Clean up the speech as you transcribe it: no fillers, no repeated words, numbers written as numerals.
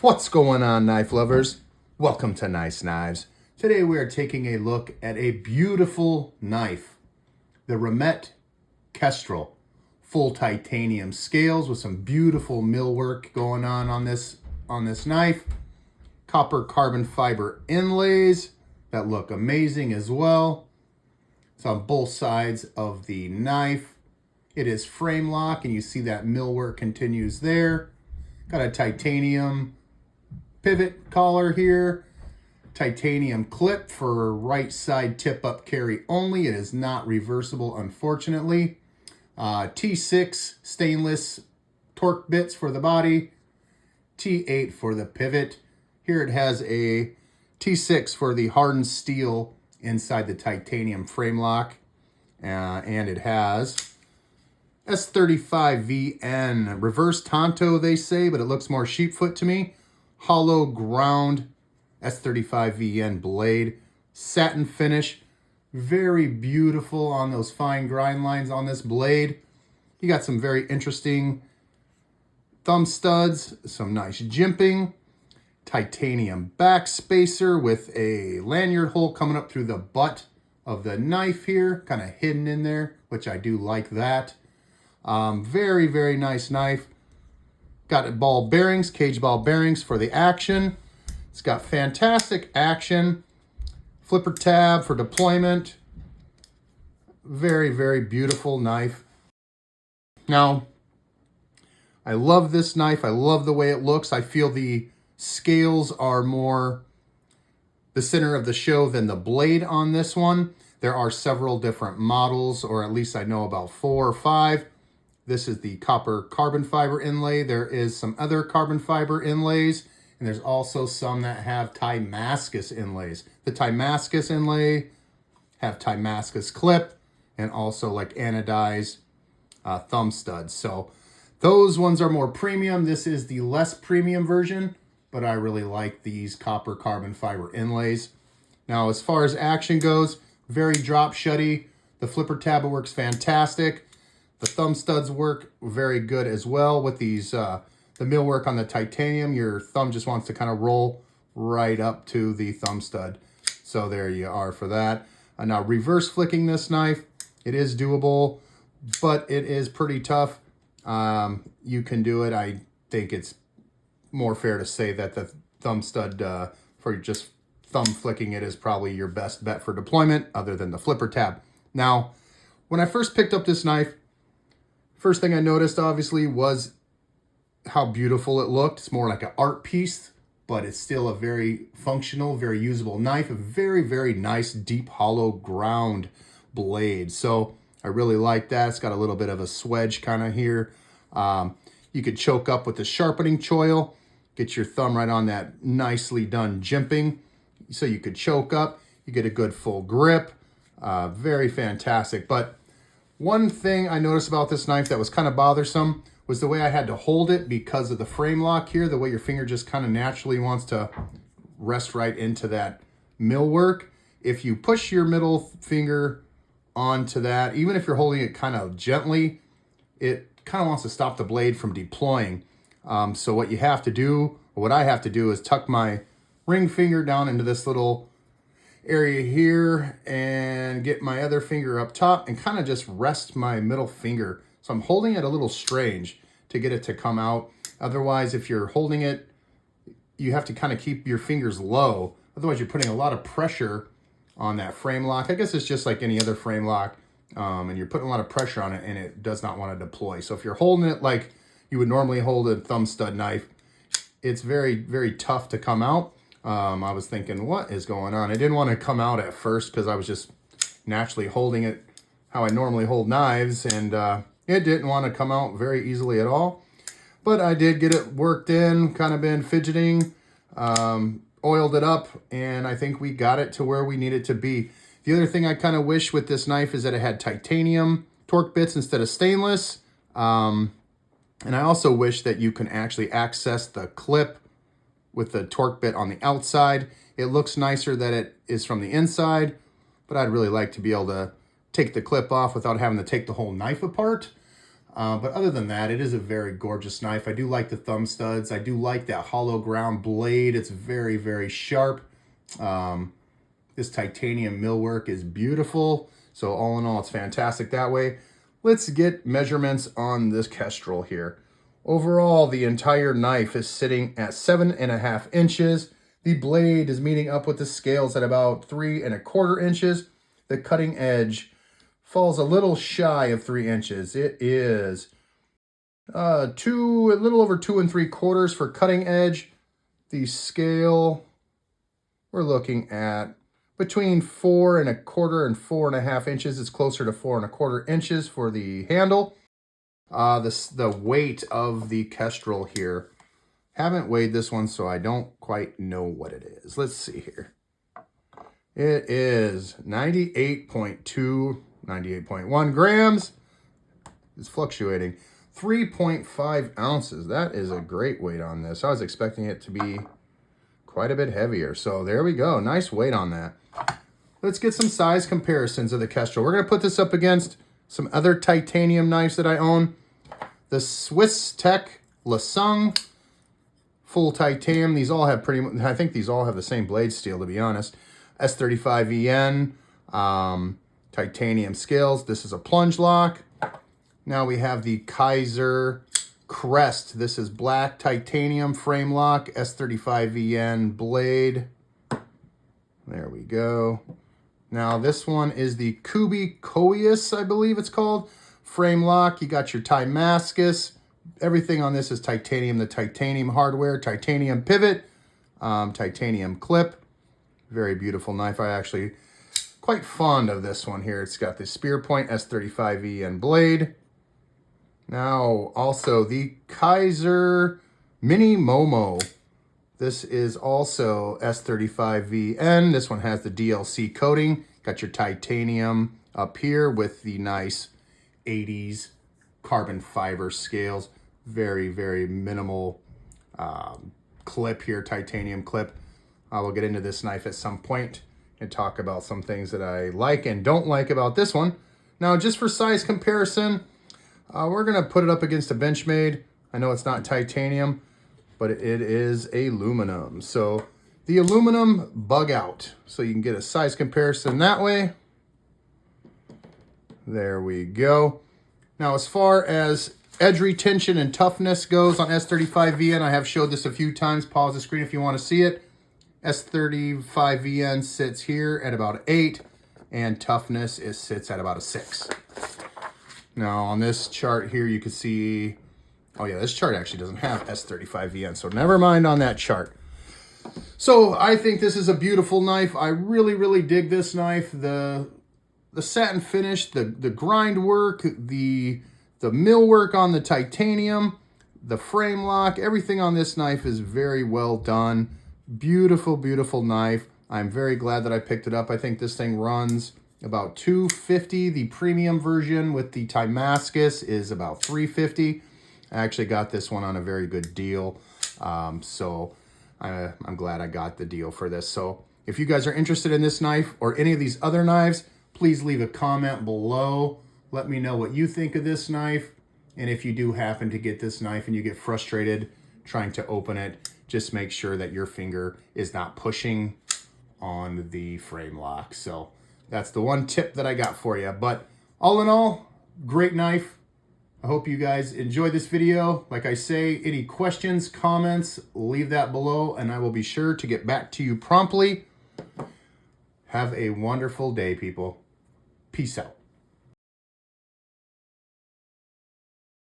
What's going on, knife lovers? Welcome to Nice Knives. Today we are taking a look at a beautiful knife, the Remette Kestrel full titanium scales with some beautiful millwork going on this knife. Copper carbon fiber inlays that look amazing as well. It's on both sides of the knife. It is frame lock, and you see that millwork continues there. Got a titanium pivot collar here. Titanium clip for right side tip up carry only. It is not reversible, unfortunately. T6 stainless torque bits for the body. T8 for the pivot. Here it has a T6 for the hardened steel inside the titanium frame lock. And it has S35VN reverse tanto, they say, but it looks more sheepfoot to me. Hollow ground S35VN blade, satin finish, very beautiful on those fine grind lines on this blade. You got some very interesting thumb studs, some nice jimping, titanium back spacer with a lanyard hole coming up through the butt of the knife here, kind of hidden in there, which I do like that. Very, very nice knife. Got ball bearings, cage ball bearings for the action. It's got fantastic action. Flipper tab for deployment. Very, very beautiful knife. Now, I love this knife. I love the way it looks. I feel the scales are more the center of the show than the blade on this one. There are several different models, or at least I know about 4 or 5. This is the copper carbon fiber inlay. There is some other carbon fiber inlays, and there's also some that have Damascus inlays. The Damascus inlay have Damascus clip and also like anodized thumb studs. So those ones are more premium. This is the less premium version, but I really like these copper carbon fiber inlays. Now, as far as action goes, very drop shutty. The flipper tab works fantastic. The thumb studs work very good as well with these, the millwork on the titanium. Your thumb just wants to kind of roll right up to the thumb stud. So there you are for that. Now, reverse flicking this knife, it is doable, but it is pretty tough. You can do it. I think it's more fair to say that the thumb stud for just thumb flicking it is probably your best bet for deployment other than the flipper tab. Now, when I first picked up this knife, first thing I noticed obviously was how beautiful it looked. It's more like an art piece, but it's still a very functional, very usable knife. A very, very nice deep hollow ground blade. So I really like that. It's got a little bit of a swedge kind of here. You could choke up with the sharpening choil, get your thumb right on that nicely done jimping. So you could choke up, you get a good full grip. Very fantastic. But one thing I noticed about this knife that was kind of bothersome was the way I had to hold it because of the frame lock here, the way your finger just kind of naturally wants to rest right into that millwork. If you push your middle finger onto that, even if you're holding it kind of gently, it kind of wants to stop the blade from deploying. So what you have to do, or what I have to do, is tuck my ring finger down into this little area here and get my other finger up top and kind of just rest my middle finger. So I'm holding it a little strange to get it to come out. Otherwise, if you're holding it, you have to kind of keep your fingers low. Otherwise, you're putting a lot of pressure on that frame lock. I guess it's just like any other frame lock, and you're putting a lot of pressure on it and it does not want to deploy. So if you're holding it like you would normally hold a thumb stud knife, it's very, very tough to come out. I was thinking, what is going on? It didn't want to come out at first because I was just naturally holding it how I normally hold knives, and it didn't want to come out very easily at all. But I did get it worked in, kind of been fidgeting, oiled it up, and I think we got it to where we need it to be. The other thing I kind of wish with this knife is that it had titanium torque bits instead of stainless. And I also wish that you can actually access the clip with the torque bit on the outside. It looks nicer that it is from the inside, but I'd really like to be able to take the clip off without having to take the whole knife apart. But other than that, it is a very gorgeous knife. I do like the thumb studs. I do like that hollow ground blade. It's very, very sharp. This titanium millwork is beautiful. So all in all, it's fantastic that way. Let's get measurements on this Kestrel here. Overall, the entire knife is sitting at 7.5 inches. The blade is meeting up with the scales at about 3.25 inches. The cutting edge falls a little shy of 3 inches. It is a little over 2 3/4 for cutting edge. The scale, we're looking at between 4.25 and 4.5 inches. It's closer to 4.25 inches for the handle. The weight of the Kestrel here. Haven't weighed this one, so I don't quite know what it is. Let's see here. It is 98.2, 98.1 grams. It's fluctuating. 3.5 ounces. That is a great weight on this. I was expecting it to be quite a bit heavier. So there we go. Nice weight on that. Let's get some size comparisons of the Kestrel. We're going to put this up against some other titanium knives that I own. The Swiss Tech Lasung, full titanium. These all have I think these all have the same blade steel, to be honest. S35VN, titanium scales. This is a plunge lock. Now we have the Kaiser Crest. This is black titanium frame lock, S35VN blade. There we go. Now this one is the Kubi Coeus, I believe it's called. Frame lock. You got your Timascus. Everything on this is titanium. The titanium hardware, titanium pivot, titanium clip. Very beautiful knife. I actually quite fond of this one here. It's got the spear point S35VN blade. Now also the Kaiser Mini Momo. This is also S35VN. This one has the DLC coating. Got your titanium up here with the nice 80s carbon fiber scales. Very, very minimal clip here, titanium clip. I will get into this knife at some point and talk about some things that I like and don't like about this one. Now, just for size comparison, we're going to put it up against a Benchmade. I know it's not titanium, but it is aluminum. So the aluminum bug out. So you can get a size comparison that way. There we go. Now, as far as edge retention and toughness goes on S35VN, I have showed this a few times. Pause the screen if you want to see it. S35VN sits here at about 8, and toughness sits at about a 6. Now, on this chart here, you can see, oh yeah, this chart actually doesn't have S35VN, so never mind on that chart. So I think this is a beautiful knife. I really, really dig this knife. The satin finish, the grind work, the mill work on the titanium, the frame lock, everything on this knife is very well done. Beautiful, beautiful knife. I'm very glad that I picked it up. I think this thing runs about $250. The premium version with the Timascus is about $350. I actually got this one on a very good deal. So I'm glad I got the deal for this. So if you guys are interested in this knife or any of these other knives, please leave a comment below. Let me know what you think of this knife. And if you do happen to get this knife and you get frustrated trying to open it, just make sure that your finger is not pushing on the frame lock. So that's the one tip that I got for you. But all in all, great knife. I hope you guys enjoyed this video. Like I say, any questions, comments, leave that below and I will be sure to get back to you promptly. Have a wonderful day, people. Peace out.